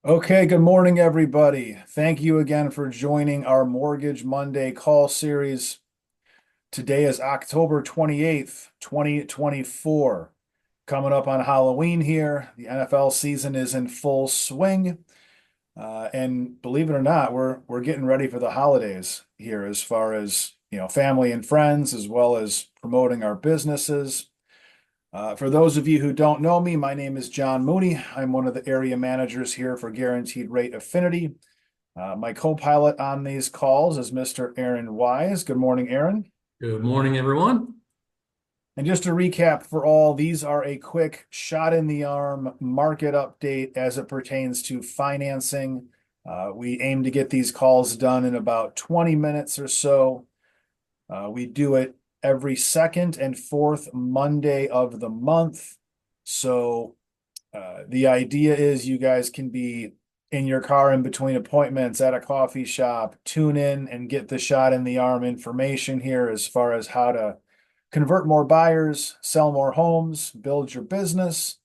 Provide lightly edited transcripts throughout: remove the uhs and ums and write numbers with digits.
Okay, good morning, everybody. Thank you again for joining our Mortgage Monday call series. Today is October 28th, 2024. Coming up on Halloween here. The NFL season is in full swing. And believe it or not, we're getting ready for the holidays here as far as, family and friends, as well as promoting our businesses. For those of you who don't know me, my name is John Mooney. I'm one of the area managers here for Guaranteed Rate Affinity. My co-pilot on these calls is Mr. Aaron Wise. Good morning, Aaron. Good morning, everyone. And just to recap for all, these are a quick shot in the arm market update as it pertains to financing. We aim to get these calls done in about 20 minutes or so. We do it every second and fourth Monday of the month. So the idea is you guys can be in your car in between appointments at a coffee shop, tune in and get the shot in the arm information here as far as how to convert more buyers, sell more homes, build your business.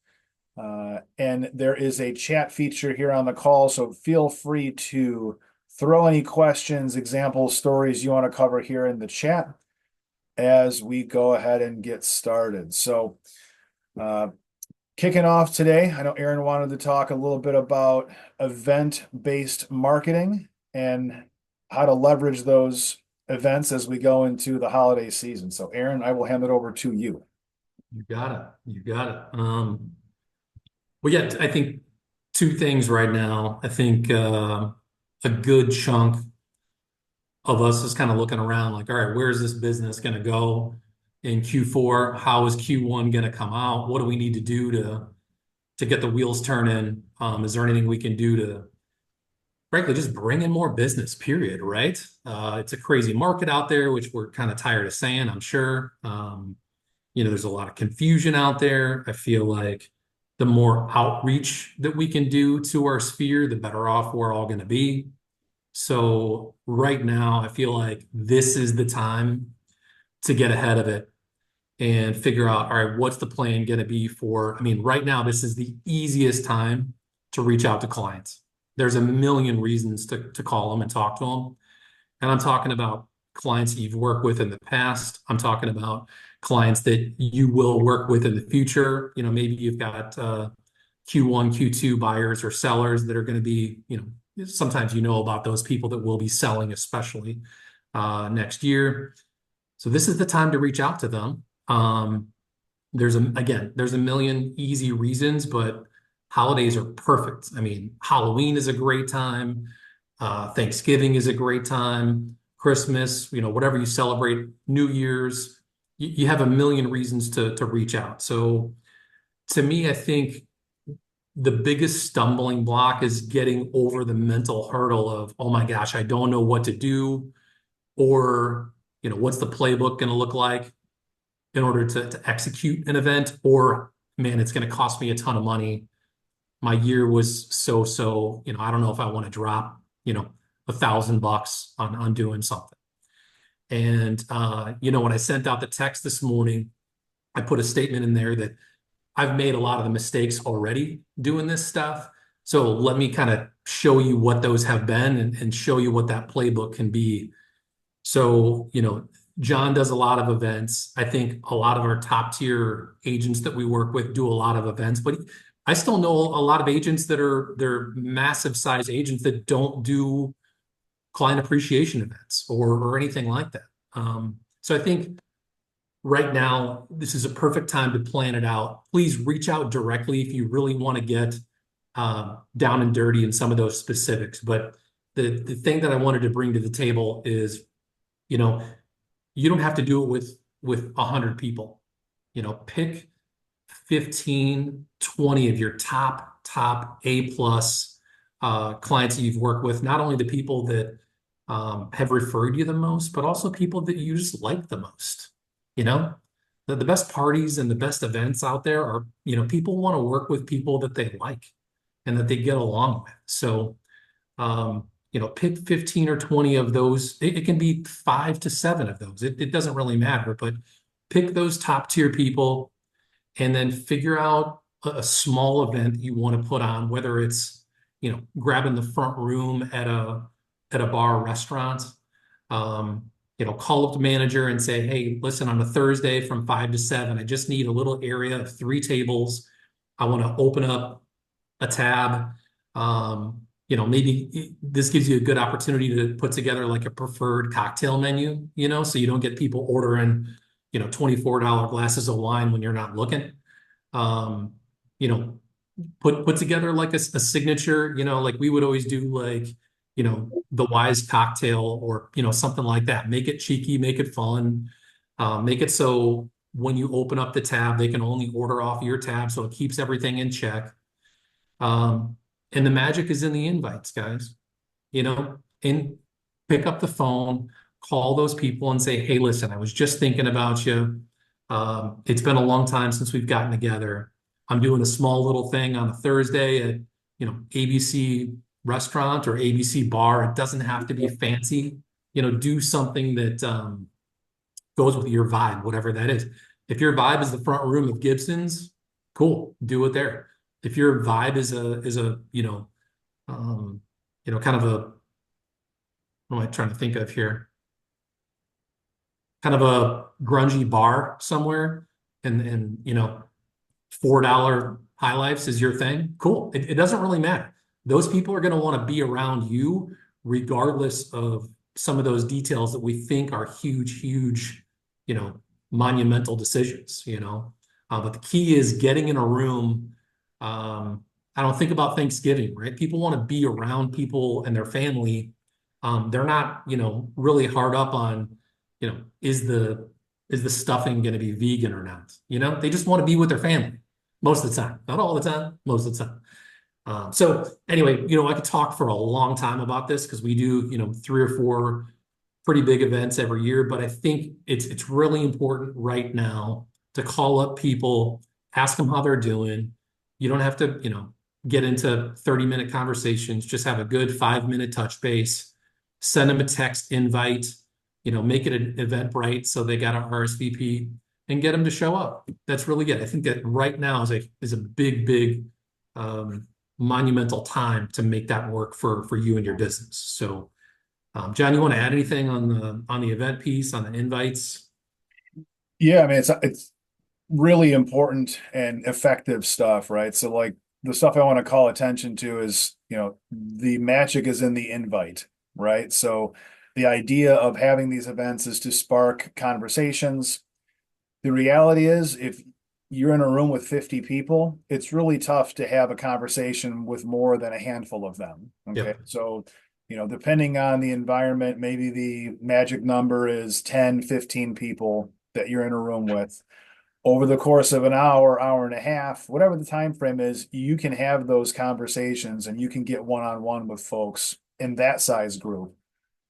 And there is a chat feature here on the call, so feel free to throw any questions, examples, stories you want to cover here in the chat as we go ahead and get started. So, kicking off today, I know Aaron wanted to talk a little bit about event-based marketing and how to leverage those events as we go into the holiday season. So, Aaron, I will hand it over to you. You got it. You got it. Well, yeah, I think two things right now. I think a good chunk of us is kind of looking around like, all right, where's this business going to go in Q4? How is Q1 going to come out? What do we need to do to get the wheels turning? Is there anything we can do to, frankly, just bring in more business, period, right? It's a crazy market out there, which we're kind of tired of saying, I'm sure. There's a lot of confusion out there. I feel like the more outreach that we can do to our sphere, the better off we're all going to be. So right now, I feel like this is the time to get ahead of it and figure out, all right, what's the plan going to be for? I mean, right now, this is the easiest time to reach out to clients. There's a million reasons to call them and talk to them. And I'm talking about clients that you've worked with in the past. I'm talking about clients that you will work with in the future. Maybe you've got Q1, Q2 buyers or sellers that are going to be, sometimes about those people that will be selling, especially next year. So this is the time to reach out to them. There's a million easy reasons, but holidays are perfect. I mean, Halloween is a great time. Thanksgiving is a great time. Christmas, whatever you celebrate, New Year's, you have a million reasons to reach out. So to me, I think the biggest stumbling block is getting over the mental hurdle of, oh my gosh, I don't know what to do, or, what's the playbook going to look like in order to execute an event, or man, it's going to cost me a ton of money. My year was so, I don't know if I want to drop, $1,000 on doing something. And, when I sent out the text this morning, I put a statement in there that I've made a lot of the mistakes already doing this stuff. So let me kind of show you what those have been and show you what that playbook can be. So, John does a lot of events. I think a lot of our top tier agents that we work with do a lot of events, but I still know a lot of agents they're massive size agents that don't do client appreciation events or anything like that. So I think right now, this is a perfect time to plan it out. Please reach out directly if you really want to get down and dirty in some of those specifics. But the thing that I wanted to bring to the table is, you don't have to do it with 100 people. Pick 15, 20 of your top A plus clients that you've worked with, not only the people that have referred you the most, but also people that you just like the most. The best parties and the best events out there are, people want to work with people that they like and that they get along with. So, pick 15 or 20 of those. It can be 5 to 7 of those. It doesn't really matter, but pick those top tier people and then figure out a small event you want to put on, whether it's, grabbing the front room at a bar or restaurant. Call up the manager and say, hey, listen, on a Thursday from 5 to 7, I just need a little area of 3 tables. I want to open up a tab. Maybe this gives you a good opportunity to put together like a preferred cocktail menu, so you don't get people ordering, $24 glasses of wine when you're not looking. Um, you know, put together like a signature, like we would always do, like, the Wise cocktail, or, something like that. Make it cheeky, make it fun, make it so when you open up the tab, they can only order off your tab, so it keeps everything in check. Um, and the magic is in the invites, guys. And pick up the phone, call those people and say, hey, listen, I was just thinking about you. It's been a long time since we've gotten together. I'm doing a small little thing on a Thursday at, ABC restaurant or ABC bar. It doesn't have to be fancy. Do something that goes with your vibe, whatever that is. If your vibe is the front room of Gibson's, cool, do it there. If your vibe is a kind of a, what am I trying to think of here? Kind of a grungy bar somewhere, and $4 high lifes is your thing. Cool. It doesn't really matter. Those people are going to want to be around you regardless of some of those details that we think are huge, monumental decisions. But the key is getting in a room. I don't think about Thanksgiving, right? People want to be around people and their family. They're not, really hard up on, is the stuffing going to be vegan or not? They just want to be with their family most of the time, not all the time, most of the time. So anyway, I could talk for a long time about this because we do, 3 or 4 pretty big events every year, but I think it's really important right now to call up people, ask them how they're doing. You don't have to, get into 30-minute conversations. Just have a good 5-minute touch base. Send them a text invite. Make it an Eventbrite so they got an RSVP and get them to show up. That's really good. I think that right now is a big monumental time to make that work for you and your business. So, John, you want to add anything on the event piece, on the invites? Yeah, I mean, it's really important and effective stuff, right? So like the stuff I want to call attention to is, the magic is in the invite, right? So the idea of having these events is to spark conversations. The reality is, if you're in a room with 50 people, it's really tough to have a conversation with more than a handful of them. Okay. Yep. So, depending on the environment, maybe the magic number is 10, 15 people that you're in a room with. Over the course of an hour and a half, whatever the time frame is, you can have those conversations and you can get one-on-one with folks in that size group.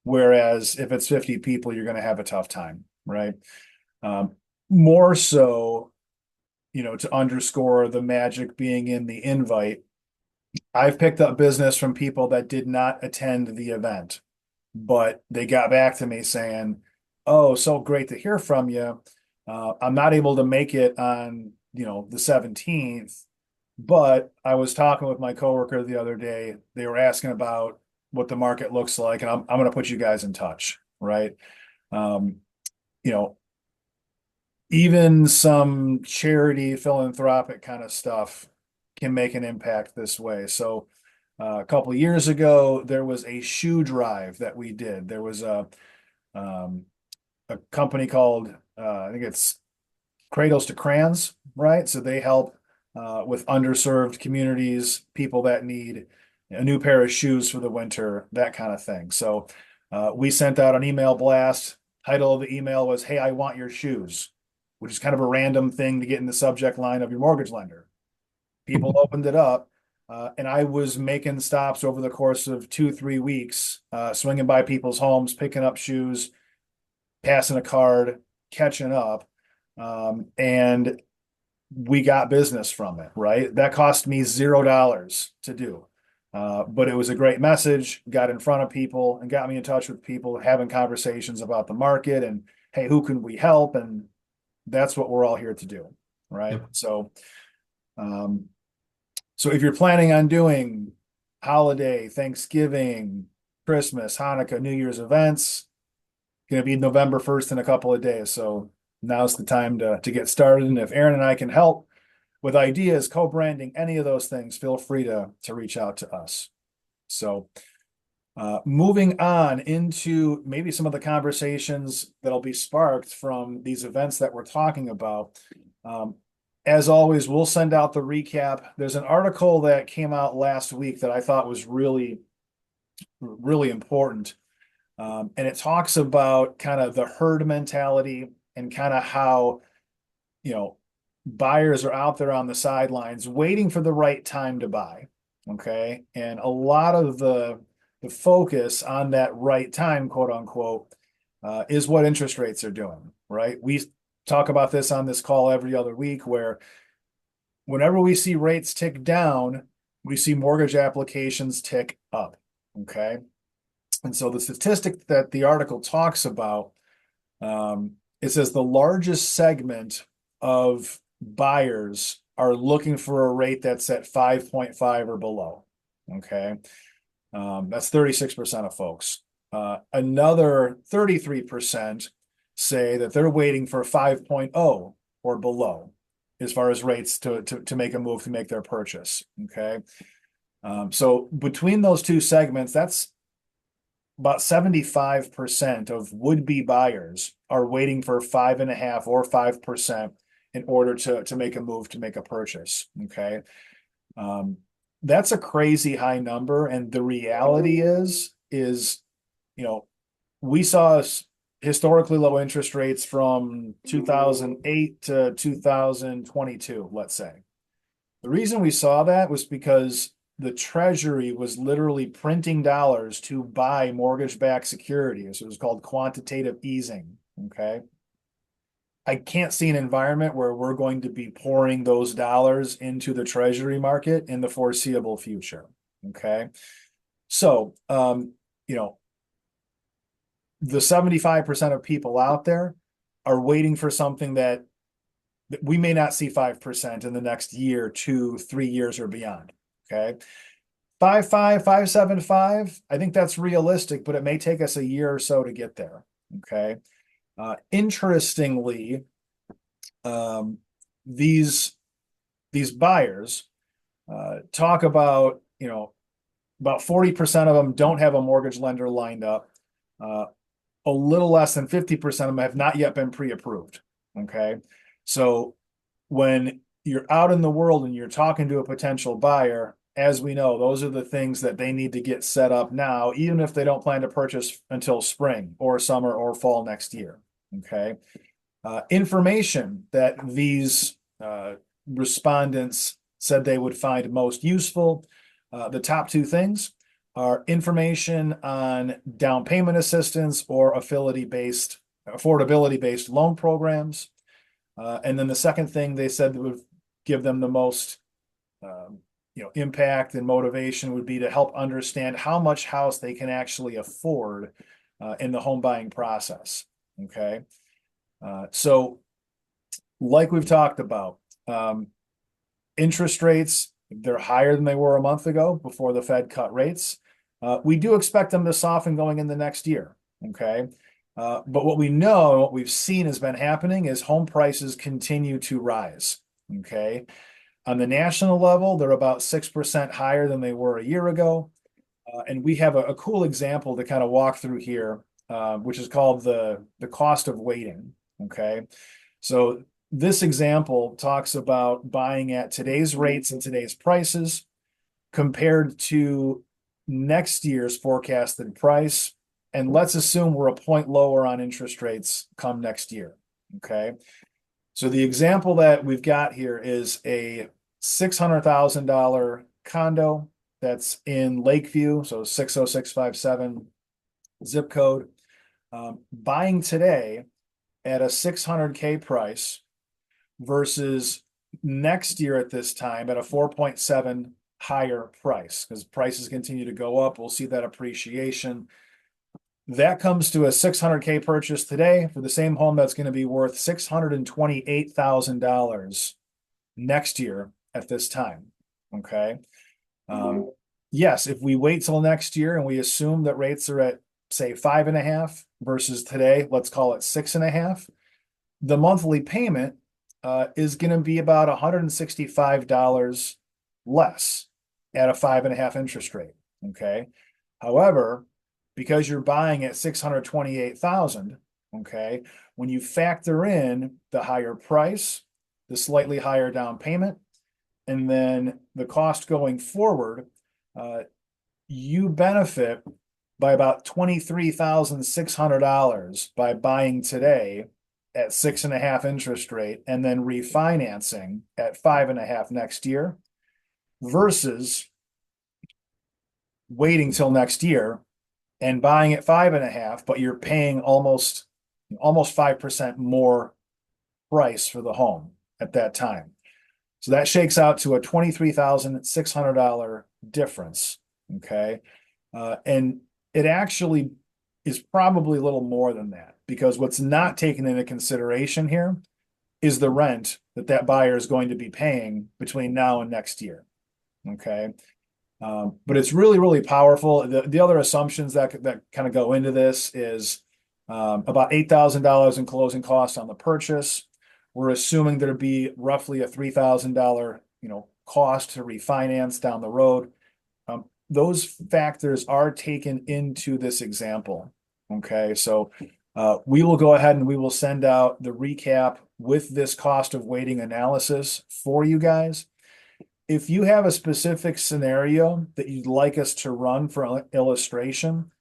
Whereas if it's 50 people, you're going to have a tough time, right? More so, to underscore the magic being in the invite, I've picked up business from people that did not attend the event, but they got back to me saying, oh, so great to hear from you. I'm not able to make it on, the 17th, but I was talking with my coworker the other day. They were asking about what the market looks like, and I'm going to put you guys in touch, right? Um, you know, even some charity philanthropic kind of stuff can make an impact this way. So a couple of years ago, there was a shoe drive that we did. There was um, a company called I think it's Cradles to Crayons, right? So they help with underserved communities, people that need a new pair of shoes for the winter, that kind of thing. So we sent out an email blast. Title of the email was, "Hey, I want your shoes," which is kind of a random thing to get in the subject line of your mortgage lender. People opened it up, and I was making stops over the course of 2, 3 weeks, swinging by people's homes, picking up shoes, passing a card, catching up. And we got business from it, right? That cost me $0 to do. But it was a great message, got in front of people and got me in touch with people, having conversations about the market and, hey, who can we help? And that's what we're all here to do, right? Yep. So if you're planning on doing holiday, Thanksgiving, Christmas, Hanukkah, New Year's events. Going to be November 1st in a couple of days. So now's the time to get started. And if Aaron and I can help with ideas, co-branding, any of those things, feel free to reach out to us. So moving on into maybe some of the conversations that'll be sparked from these events that we're talking about. As always, we'll send out the recap. There's an article that came out last week that I thought was really, really important. And it talks about kind of the herd mentality and kind of how, buyers are out there on the sidelines waiting for the right time to buy. Okay. And a lot of the focus on that right time, quote unquote, is what interest rates are doing, right? We talk about this on this call every other week, where whenever we see rates tick down, we see mortgage applications tick up. Okay. And so the statistic that the article talks about, it says the largest segment of buyers are looking for a rate that's at 5.5 or below. Okay. That's 36% of folks. Another 33% say that they're waiting for 5.0 or below as far as rates to make a move to make their purchase. Okay. So between those two segments, that's about 75% of would-be buyers are waiting for 5.5 or 5% in order to make a move to make a purchase. Okay. That's a crazy high number. And the reality is, we saw historically low interest rates from 2008 to 2022, let's say. The reason we saw that was because the Treasury was literally printing dollars to buy mortgage-backed securities. It was called quantitative easing. Okay. I can't see an environment where we're going to be pouring those dollars into the Treasury market in the foreseeable future. Okay. So, the 75% of people out there are waiting for something that we may not see 5% in the next year, 2, 3 years or beyond. Okay. 5.5, 5.75. I think that's realistic, but it may take us a year or so to get there. Okay. Interestingly, these buyers talk about, about 40% of them don't have a mortgage lender lined up. A little less than 50% of them have not yet been pre-approved. Okay. So when you're out in the world and you're talking to a potential buyer, as we know, those are the things that they need to get set up now, even if they don't plan to purchase until spring or summer or fall next year. Okay. Information that these respondents said they would find most useful. The top two things are information on down payment assistance or affordability-based loan programs. And then the second thing they said that would give them the most impact and motivation would be to help understand how much house they can actually afford in the home buying process. Okay. So like we've talked about, interest rates, they're higher than they were a month ago before the Fed cut rates. We do expect them to soften going in the next year. Okay. But what we know, and what we've seen has been happening is home prices continue to rise. Okay. On the national level, they're about 6% higher than they were a year ago. And we have a cool example to kind of walk through here, which is called the cost of waiting. Okay. So this example talks about buying at today's rates and today's prices compared to next year's forecasted price. And let's assume we're a point lower on interest rates come next year. Okay. So the example that we've got here is a $600,000 condo that's in Lakeview. So 60657 zip code. Buying today at a $600K price versus next year at this time at a 4.7 higher price, because prices continue to go up. We'll see that appreciation. That comes to a $600K purchase today for the same home that's going to be worth $628,000 next year at this time. Okay. yes, if we wait till next year and we assume that rates are at, say, 5.5 versus today, let's call it 6.5, the monthly payment is going to be about $165 less at a 5.5 interest rate. Okay. However, because you're buying at 628,000, okay, when you factor in the higher price, the slightly higher down payment, and then the cost going forward, uh, you benefit by about $23,600 by buying today at 6.5 interest rate and then refinancing at 5.5 next year versus waiting till next year and buying at 5.5, but you're paying almost 5% more price for the home at that time. So that shakes out to a $23,600 difference. Okay. And it actually is probably a little more than that because what's not taken into consideration here is the rent that that buyer is going to be paying between now and next year. Okay. But it's really, really powerful. The other assumptions that kind of go into this is about $8,000 in closing costs on the purchase. We're assuming there'd be roughly a $3,000, cost to refinance down the road. Those factors are taken into this example. Okay, so we will go ahead and we will send out the recap with this cost of waiting analysis for you guys. If you have a specific scenario that you'd like us to run for illustration,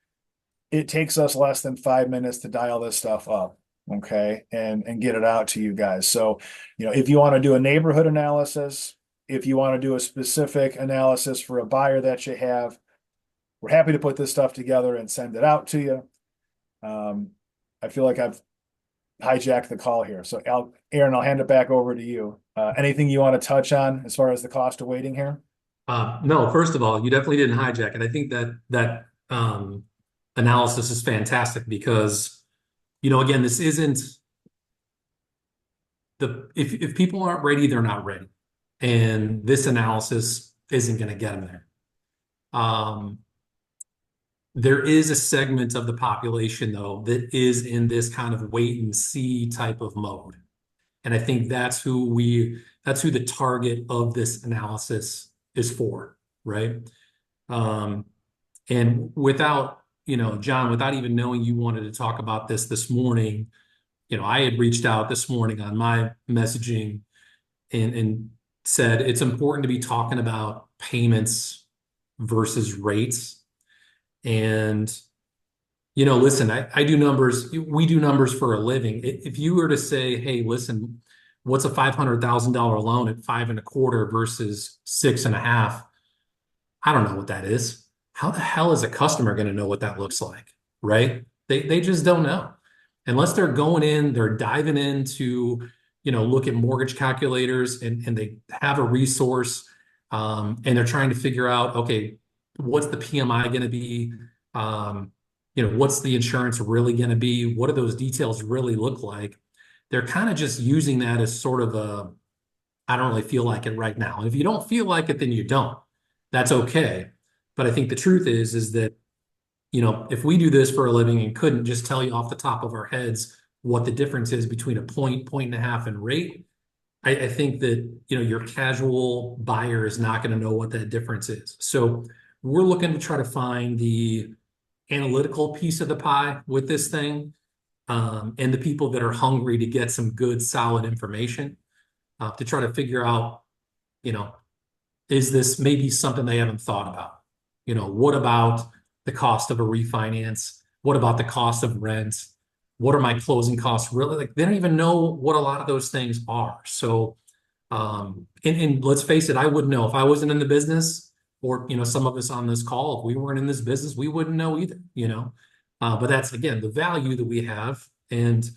it takes us less than 5 minutes to dial this stuff up, okay, and get it out to you guys. So, if you want to do a neighborhood analysis, if you want to do a specific analysis for a buyer that you have, we're happy to put this stuff together and send it out to you. I feel like I've hijacked the call here. So Aaron, I'll hand it back over to you. Anything you want to touch on as far as the cost of waiting here? No, first of all, you definitely didn't hijack it. I think that analysis is fantastic because, again, this isn't if people aren't ready, they're not ready. And this analysis isn't going to get them there. There is a segment of the population, though, that is in this kind of wait and see type of mode. And I think that's who the target of this analysis is for, right? And without, John, without even knowing you wanted to talk about this morning, I had reached out this morning on my messaging and said it's important to be talking about payments versus rates. And, listen, I do numbers. We do numbers for a living. If you were to say, hey, listen, what's a $500,000 loan at 5.25 versus 6.5? I don't know what that is. How the hell is a customer going to know what that looks like? Right? They just don't know. Unless they're going in, they're diving into, look at mortgage calculators and they have a resource and they're trying to figure out, okay, what's the PMI going to be? What's the insurance really going to be? What do those details really look like? They're kind of just using that as sort of I don't really feel like it right now. And if you don't feel like it, then you don't. That's okay. But I think the truth is that, if we do this for a living and couldn't just tell you off the top of our heads what the difference is between a point and a half in rate, I think that, your casual buyer is not going to know what that difference is. So we're looking to try to find the analytical piece of the pie with this thing, and the people that are hungry to get some good, solid information to try to figure out, is this maybe something they haven't thought about? What about the cost of a refinance? What about the cost of rent? What are my closing costs really? Like, they don't even know what a lot of those things are. So, and let's face it, I wouldn't know if I wasn't in the business, or, some of us on this call, if we weren't in this business, we wouldn't know either, but that's, again, the value that we have. And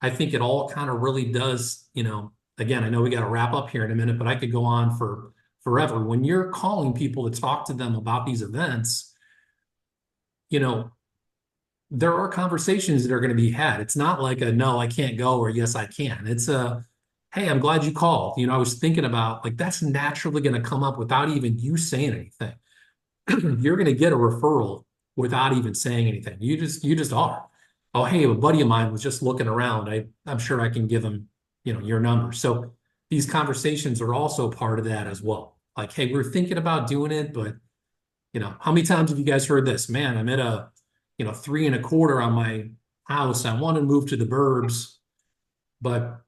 I think it all kind of really does, again, I know we got to wrap up here in a minute, but I could go on for forever. When you're calling people to talk to them about these events, there are conversations that are going to be had. It's not like a no, I can't go, or yes, I can. It's a, hey, I'm glad you called. I was thinking about, like, that's naturally going to come up without even you saying anything. you're going to get a referral without even saying anything. You just are. Oh, hey, a buddy of mine was just looking around. I'm sure I can give him, your number. So these conversations are also part of that as well. Like, hey, we're thinking about doing it, but how many times have you guys heard this? Man, I'm at a, 3.25 on my house. I want to move to the burbs, but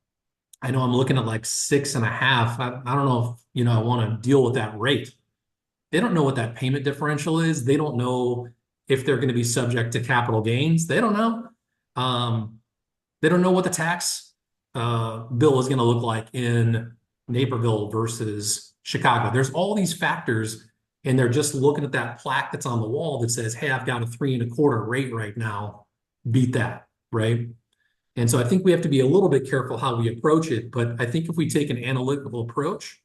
I know I'm looking at like 6.5. I don't know if, I want to deal with that rate. They don't know what that payment differential is. They don't know if they're going to be subject to capital gains. They don't know. Um, they don't know what the tax bill is going to look like in Naperville versus Chicago. There's all these factors, and they're just looking at that plaque that's on the wall that says, "Hey, I've got a 3.25 rate right now. Beat that," right? And so I think we have to be a little bit careful how we approach it. But I think if we take an analytical approach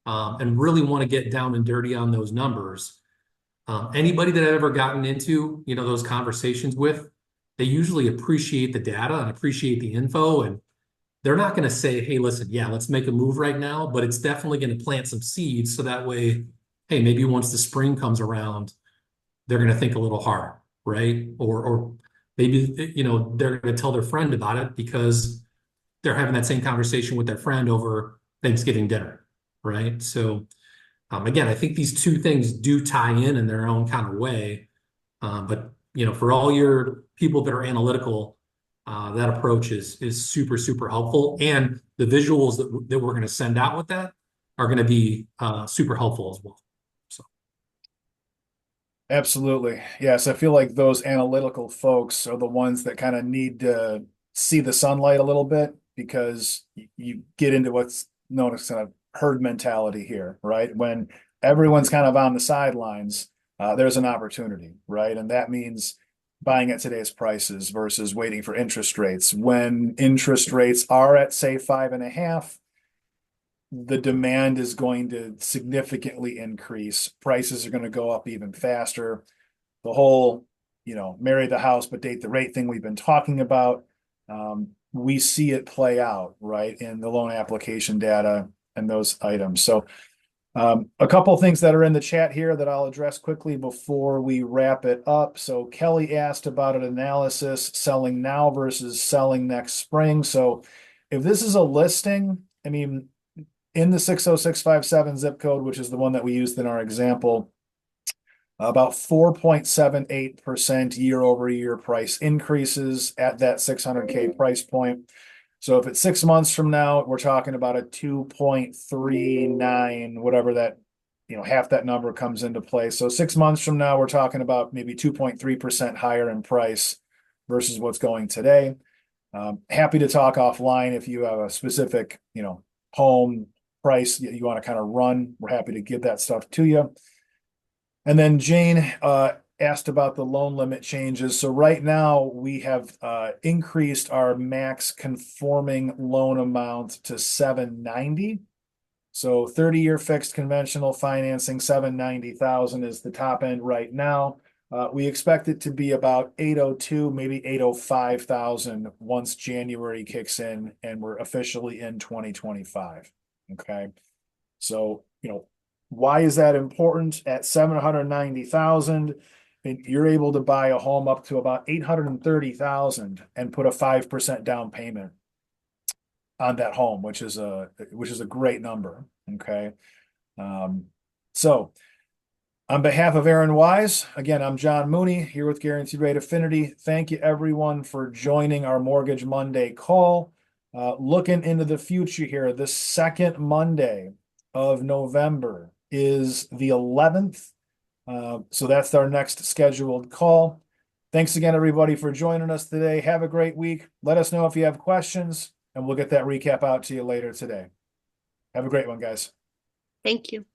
and really want to get down and dirty on those numbers, anybody that I've ever gotten into, those conversations with, they usually appreciate the data and appreciate the info. And they're not going to say, hey, listen, yeah, let's make a move right now, but it's definitely going to plant some seeds. So that way, hey, maybe once the spring comes around, they're going to think a little harder, right? Or maybe, they're going to tell their friend about it because they're having that same conversation with their friend over Thanksgiving dinner, right? So, again, I think these two things do tie in their own kind of way. But for all your people that are analytical, that approach is super, super helpful. And the visuals that we're going to send out with that are going to be super helpful as well. So Absolutely. Yes, I feel like those analytical folks are the ones that kind of need to see the sunlight a little bit because you get into what's known as kind of herd mentality here, right? When everyone's kind of on the sidelines, there's an opportunity, right? And that means buying at today's prices versus waiting for interest rates. When interest rates are at, say, 5.5, the demand is going to significantly increase. Prices are going to go up even faster. The whole, marry the house but date the rate thing we've been talking about. We see it play out, right, in the loan application data and those items. So a couple things that are in the chat here that I'll address quickly before we wrap it up. So Kelly asked about an analysis selling now versus selling next spring. So if this is a listing, I mean, in the 60657 zip code, which is the one that we used in our example, about 4.78% year over year price increases at that 600K price point. So if it's 6 months from now, we're talking about a 2.39, whatever that, half that number comes into play. So 6 months from now, we're talking about maybe 2.3% higher in price versus what's going today. Happy to talk offline if you have a specific, home price you want to kind of run. We're happy to give that stuff to you. And then Jane asked about the loan limit changes. So right now we have increased our max conforming loan amount to 790. So 30-year fixed conventional financing, 790,000 is the top end right now. We expect it to be about 802, maybe 805,000 once January kicks in and we're officially in 2025. Okay. So, why is that important? At 790,000, you're able to buy a home up to about 830,000 and put a 5% down payment on that home, which is a great number. Okay. So on behalf of Aaron Wise, again, I'm John Mooney here with Guaranteed Rate Affinity. Thank you everyone for joining our Mortgage Monday call. Looking into the future here, the second Monday of November is the 11th. So that's our next scheduled call. Thanks again, everybody, for joining us today. Have a great week. Let us know if you have questions, and we'll get that recap out to you later today. Have a great one, guys. Thank you.